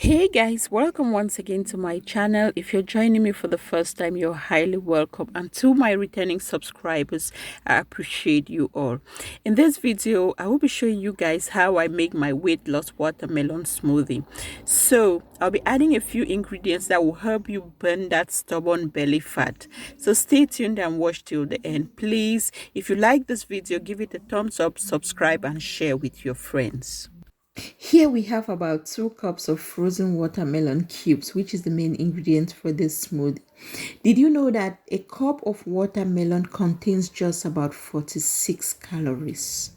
Hey guys, welcome once again to my channel. If you're joining me for the first time, you're highly welcome, and to my returning subscribers, I appreciate you all. In this video, I will be showing you guys how I make my weight loss watermelon smoothie. So I'll be adding a few ingredients that will help you burn that stubborn belly fat. So stay tuned and watch till the end. Please, if you like this video, give it a thumbs up, subscribe and share with your friends. Here we have about 2 cups of frozen watermelon cubes, which is the main ingredient for this smoothie. Did you know that a cup of watermelon contains just about 46 calories?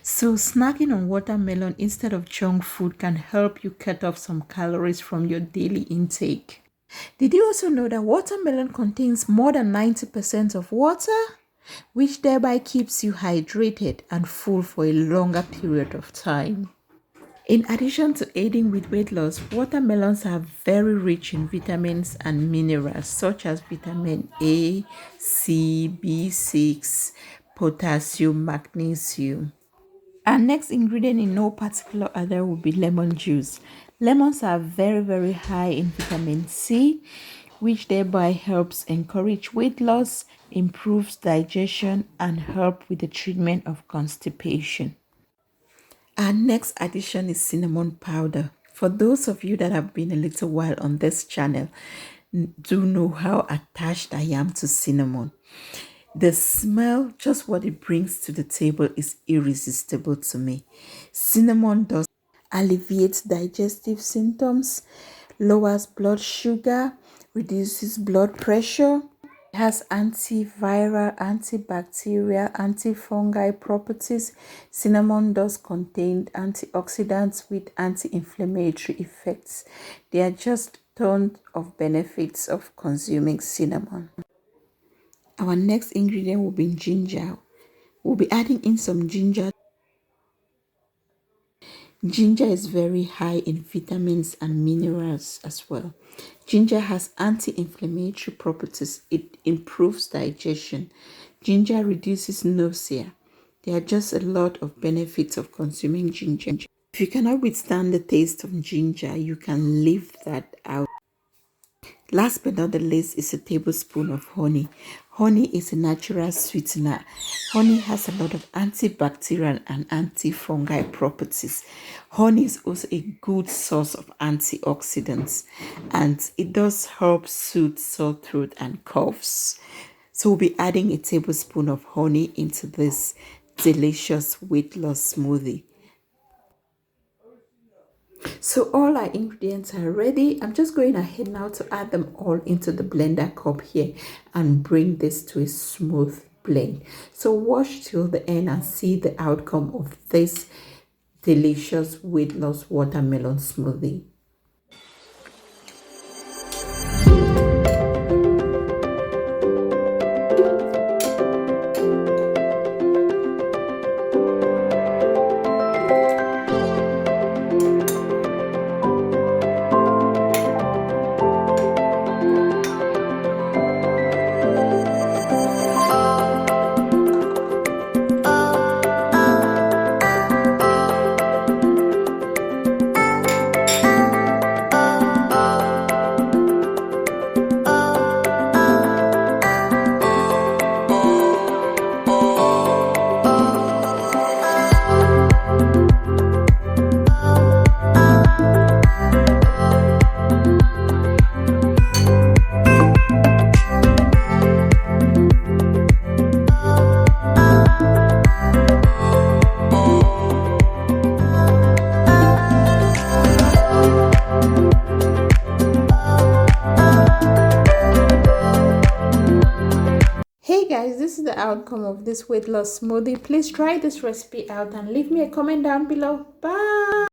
So snacking on watermelon instead of junk food can help you cut off some calories from your daily intake. Did you also know that watermelon contains more than 90% of water, which thereby keeps you hydrated and full for a longer period of time? In addition to aiding with weight loss, watermelons are very rich in vitamins and minerals such as vitamin A, C, B6, potassium, magnesium. Our next ingredient in no particular order will be lemon juice. Lemons are very high in vitamin C, which thereby helps encourage weight loss, improves digestion, and help with the treatment of constipation. Our next addition is cinnamon powder. For those of you that have been a little while on this channel, do know how attached I am to cinnamon. The smell, just what it brings to the table, is irresistible to me. Cinnamon does alleviate digestive symptoms, lowers blood sugar, reduces blood pressure. It has antiviral, antibacterial, antifungal properties. Cinnamon does contain antioxidants with anti-inflammatory effects. There are just tons of benefits of consuming cinnamon. Our next ingredient will be ginger. We'll be adding in some ginger. Ginger is very high in vitamins and minerals as well. Ginger has anti-inflammatory properties. It improves digestion. Ginger reduces nausea. There are just a lot of benefits of consuming ginger. If you cannot withstand the taste of ginger, you can leave that out. Last but not the least is a tablespoon of honey. Honey is a natural sweetener. Honey has a lot of antibacterial and antifungal properties. Honey is also a good source of antioxidants, and it does help soothe sore throat and coughs. So we'll be adding a tablespoon of honey into this delicious weight loss smoothie. So all our ingredients are ready. I'm just going ahead now to add them all into the blender cup here and bring this to a smooth blend. So watch till the end and see the outcome of this delicious weight loss watermelon smoothie. Hey guys, this is the outcome of this weight loss smoothie. Please try this recipe out and leave me a comment down below. Bye.